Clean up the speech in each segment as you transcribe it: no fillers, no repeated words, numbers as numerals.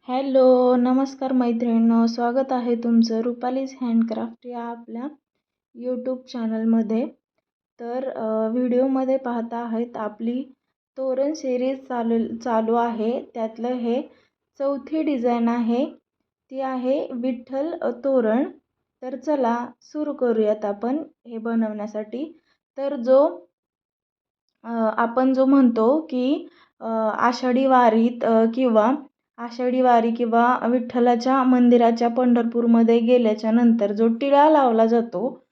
Hello, नमस्कार मैत्रिणींनो, स्वागत आहे तुमचं रुपालीज हँडक्राफ्ट या आपल्या यूट्यूब चॅनलमध्ये. तर व्हिडिओमध्ये पाहता आहेत आपली तोरण सिरीज चालू आहे. त्यातलं हे चौथी डिझाईन आहे, ती आहे विठ्ठल तोरण. तर चला सुरू करूयात आपण हे बनवण्यासाठी. तर आपण जो म्हणतो की आषाढी वारी किंवा विठ्ठलाच्या मंदिराच्या पंढरपूरमध्ये गेल्याच्या नंतर जो टिळा लावला जातो,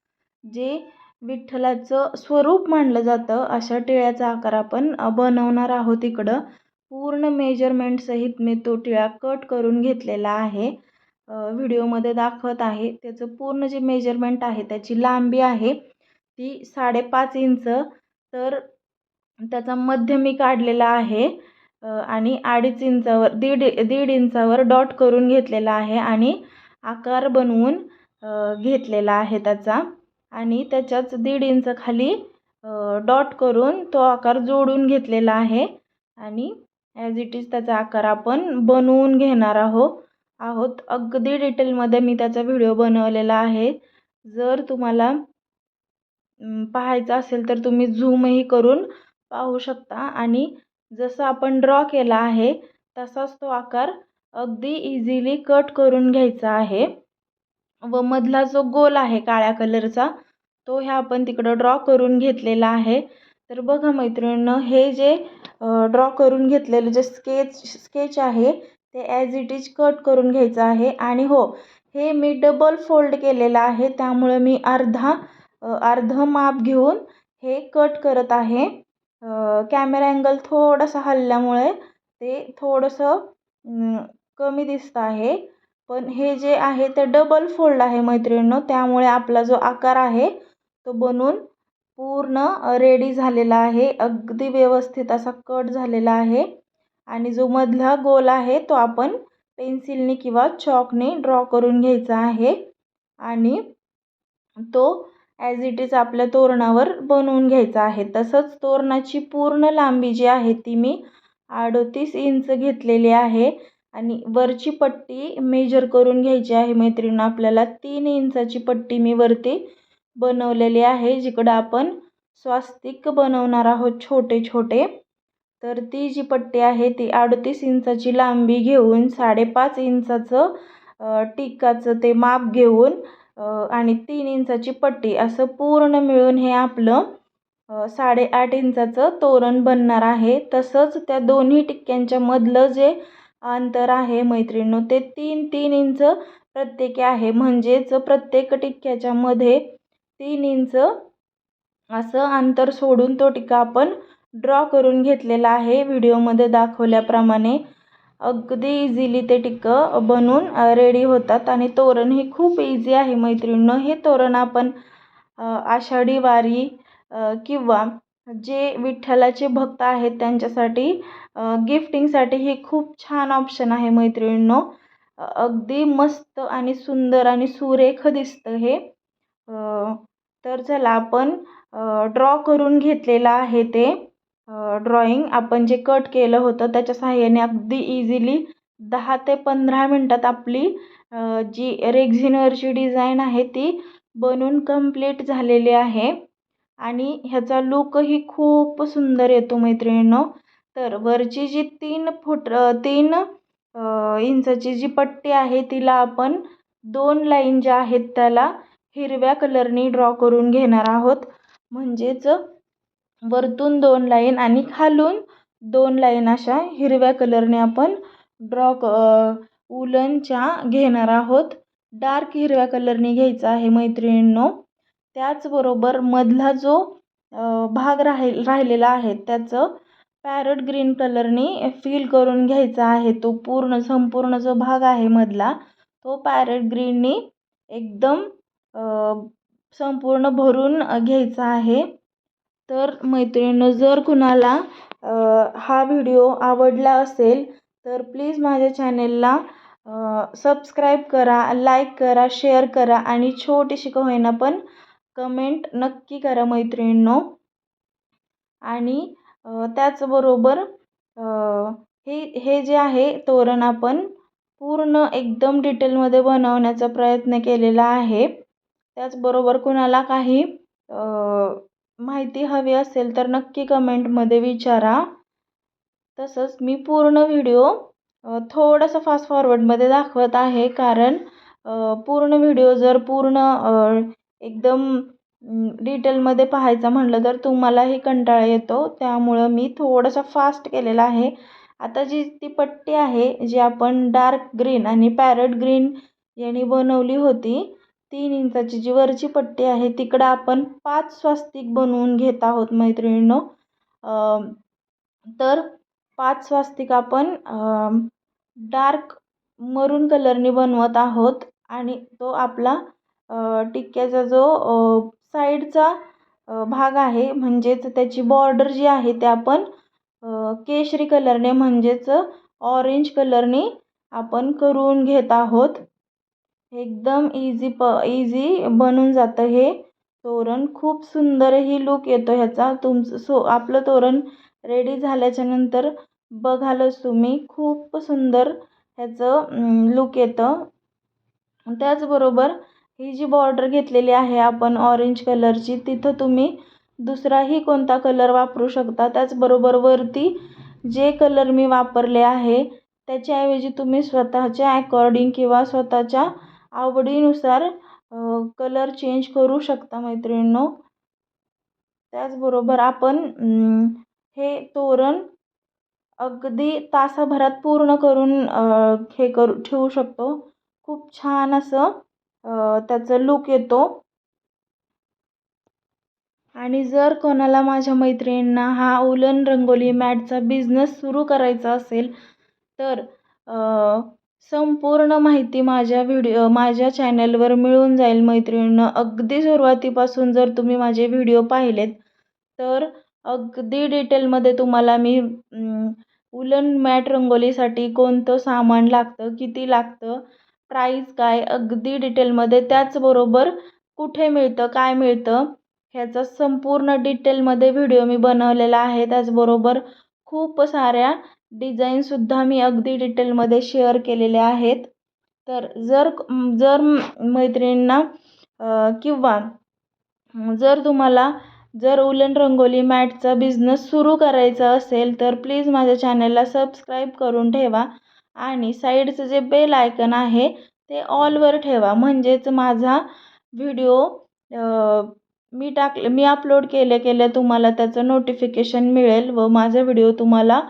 जे विठ्ठलाचं स्वरूप मानलं जातं, अशा टिळ्याचा आकार आपण बनवणार आहोत. इकडं पूर्ण मेजरमेंट सहित मी तो टिळा कट करून घेतलेला आहे. व्हिडिओमध्ये दाखवत आहे. त्याचं पूर्ण जे मेजरमेंट आहे, त्याची लांबी आहे ती 5.5 इंच. तर त्याचा मध्य मी काढलेला आहे आणि 2.5 इंचावर दीड इंचावर डॉट करून घेतलेला आहे आणि आकार बनवून घेतलेला आहे त्याचा. आणि त्याच्याच 1.5 इंच खाली डॉट करून तो आकार जोडून घेतलेला आहे आणि ॲज इट इज त्याचा आकार आपण बनवून घेणार आहोत. अगदी डिटेलमध्ये मी त्याचा व्हिडिओ बनवलेला आहे. जर तुम्हाला पाहायचं असेल तर तुम्ही झूमही करून पाहू शकता. आणि जसं आपण ड्रॉ केला आहे तसाच तो आकार अगदी इझिली कट करून घ्यायचा आहे. व मधला जो गोल आहे काळ्या कलरचा, तो ह्या आपण तिकडं ड्रॉ करून घेतलेला आहे. तर बघा मैत्रिणींनो, हे जे ड्रॉ करून घेतलेलं जे स्केच आहे ते ॲज इट इज कट करून घ्यायचं आहे. आणि हो, हे मी डबल फोल्ड केलेलं आहे, त्यामुळे मी अर्ध माप घेऊन हे कट करत आहे. कॅमेरा अँगल थोडासा हलल्यामुळे ते थोडंसं कमी दिसतं आहे. पण हे जे आहे ते डबल फोल्ड आहे मैत्रिणींनो, त्यामुळे आपला जो आकार आहे तो बनून पूर्ण रेडी झालेला आहे. अगदी व्यवस्थित असा कट झालेला आहे. आणि जो मधला गोल आहे तो आपण पेन्सिलने किंवा चॉकने ड्रॉ करून घ्यायचा आहे आणि तो ॲज इट इज आपल्या तोरणावर बनवून घ्यायचा आहे. तसंच तोरणाची पूर्ण लांबी जी आहे ती मी 38 इंच घेतलेली आहे. आणि वरची पट्टी मेजर करून घ्यायची आहे मैत्रिणींनो. आपल्याला 3 इंचाची पट्टी मी वरती बनवलेली आहे, जिकडं आपण स्वास्तिक बनवणार आहोत छोटे छोटे. तर ती जी पट्टी आहे ती 38 इंचाची लांबी घेऊन 5.5 इंचाचं टिकाचं ते माप घेऊन आणि 3 इंचाची पट्टी असं पूर्ण मिळून हे आपलं 8.5 इंचाचं तोरण बनणार आहे. तसंच त्या दोन्ही टिक्क्यांच्या मधलं जे अंतर आहे मैत्रिणींनो, ते 3-3 इंच प्रत्येकी आहे. म्हणजेच प्रत्येक टिक्क्याच्या मध्ये 3 इंच असं अंतर सोडून तो टिक्का आपण ड्रॉ करून घेतलेला आहे. व्हिडिओमध्ये दाखवल्याप्रमाणे अगदी इझिली ते टिक्कं बनून रेडी होतात. आणि तोरण हे खूप इझी आहे मैत्रिणींनो. हे तोरण आपण आषाढी वारी किंवा जे विठ्ठलाचे भक्त आहेत त्यांच्यासाठी गिफ्टिंगसाठी हे खूप छान ऑप्शन आहे मैत्रिणींनो. अगदी मस्त आणि सुंदर आणि सुरेख दिसतं हे. तर चला आपण ड्रॉ करून घेतलेलं आहे ते ड्रॉइंग आपण जे कट केलं होतं त्याच्या सहाय्याने अगदी इझिली 10 ते 15 मिनटात आपली जी रेक्झिनवरची डिझाईन आहे ती बनून कंप्लीट झालेली आहे. आणि ह्याचा लुकही खूप सुंदर येतो मैत्रिणींनो. तर वरची जी 3 इंचाची जी पट्टी आहे तिला आपण 2 लाईन ज्या आहेत त्याला हिरव्या कलरनी ड्रॉ करून घेणार आहोत. म्हणजेच वरतून 2 लाईन आणि खालून 2 लाईन अशा हिरव्या कलरने आपण उलनच्या घेणार आहोत. डार्क हिरव्या कलरने घ्यायचा आहे मैत्रिणींनो. त्याचबरोबर मधला जो भाग राहिलेला आहे त्याचं पॅरट ग्रीन कलरने फिल करून घ्यायचा आहे. तो संपूर्ण जो भाग आहे मधला तो पॅरट ग्रीनने एकदम संपूर्ण भरून घ्यायचा आहे. तर मैत्रिणींनो, जर कुणाला हा व्हिडिओ आवडला असेल तर प्लीज माझ्या चॅनेलला सबस्क्राईब करा, लाईक करा, शेअर करा आणि छोटीशी का होईना पण कमेंट नक्की करा मैत्रिणींनो. आणि त्याचबरोबर हे जे आहे तोरण आपण पूर्ण एकदम डिटेलमध्ये बनवण्याचा प्रयत्न केलेला आहे. त्याचबरोबर कुणाला काही माहिती हवी असेल तर नक्की कमेंटमध्ये विचारा. तसंच मी पूर्ण व्हिडिओ थोडासा फास्ट फॉरवर्डमध्ये दाखवत आहे, कारण पूर्ण व्हिडिओ जर पूर्ण एकदम डिटेलमध्ये पाहायचा म्हटलं तर तुम्हालाही कंटाळा येतो. त्यामुळं मी थोडंसं फास्ट केलेला आहे. आता ती पट्टी आहे जी आपण डार्क ग्रीन आणि पॅरट ग्रीन यांनी बनवली होती, 3 इंचाची जी वरची पट्टी आहे तिकडं आपण 5 स्वास्तिक बनवून घेत आहोत मैत्रिणींनो. तर 5 स्वास्तिक आपण डार्क मरून कलरने बनवत आहोत आणि तो आपला टिक्क्याचा जो साईडचा भाग आहे, म्हणजेच त्याची बॉर्डर जी आहे ते आपण केशरी कलरने म्हणजेच ऑरेंज कलरने आपण करून घेत आहोत. एकदम इझी बनून जातं हे तोरण. खूप सुंदरही लूक येतो ह्याचा. आपलं तोरण रेडी झाल्याच्या नंतर बघालच तुम्ही, खूप सुंदर ह्याचं लूक येतं. त्याचबरोबर ही जी बॉर्डर घेतलेली आहे आपण ऑरेंज कलरची, तिथं तुम्ही दुसराही कोणता कलर वापरू शकता. त्याचबरोबर वरती जे कलर मी वापरले आहे त्याच्याऐवजी तुम्ही स्वतःच्या अकॉर्डिंग किंवा स्वतःच्या आवडीनुसार कलर चेंज करू शकता मैत्रिणींनो. त्याचबरोबर आपण हे तोरण अगदी तासाभरात पूर्ण करून ठेवू शकतो. खूप छान असं त्याचं लूक येतो. आणि जर कोणाला माझ्या मैत्रिणींना हा उलन रंगोली मॅटचा बिझनेस सुरू करायचा असेल तर संपूर्ण माहिती माझ्या चॅनलवर मिळून जाईल मैत्रिणींनो. अगदी सुरुवातीपासून जर तुम्ही माझे व्हिडिओ पाहिलेत तर अगदी डिटेलमध्ये तुम्हाला मी उलन मॅट रंगोलीसाठी कोणतं सामान लागतं, किती लागतं, प्राईस काय, अगदी डिटेलमध्ये, त्याचबरोबर कुठे मिळतं, काय मिळतं ह्याचा संपूर्ण डिटेलमध्ये व्हिडिओ मी बनवलेला आहे. त्याचबरोबर खूप साऱ्या डिझाईनसुद्धा मी अगदी डिटेलमध्ये शेअर केलेल्या आहेत. तर जर मैत्रिणींना किंवा जर उलन रंगोली मॅटचा बिझनेस सुरू करायचा असेल तर प्लीज माझ्या चॅनलला सबस्क्राईब करून ठेवा आणि साईडचं जे बेल आयकन आहे ते ऑलवर ठेवा, म्हणजेच माझा व्हिडिओ मी अपलोड केल्या तुम्हाला त्याचं नोटिफिकेशन मिळेल व माझा व्हिडिओ तुम्हाला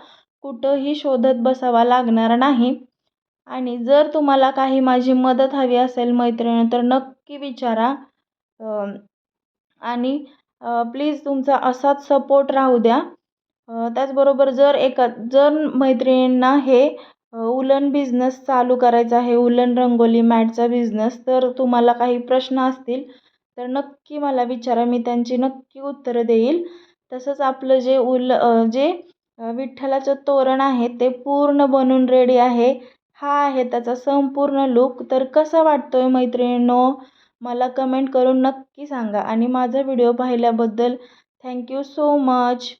कुठंही शोधत बसावा लागणार नाही. आणि जर तुम्हाला काही माझी मदत हवी असेल मैत्रिणी तर नक्की विचारा. आणि प्लीज तुमचा असाच सपोर्ट राहू द्या. त्याचबरोबर जर मैत्रिणींना हे उलन बिझनेस चालू करायचा आहे, उलन रंगोली मॅटचा बिझनेस, तर तुम्हाला काही प्रश्न असतील तर नक्की मला विचारा, मी त्यांची नक्की उत्तरं देईल. तसंच आपलं जे विठ्ठलाचं तोरण आहे ते पूर्ण बनून रेडी आहे. हा आहे त्याचा संपूर्ण लूक. तर कसा वाटतोय मैत्रिणींनो, मला कमेंट करून नक्की सांगा. आणि माझा व्हिडिओ पाहिल्याबद्दल थँक्यू सो मच.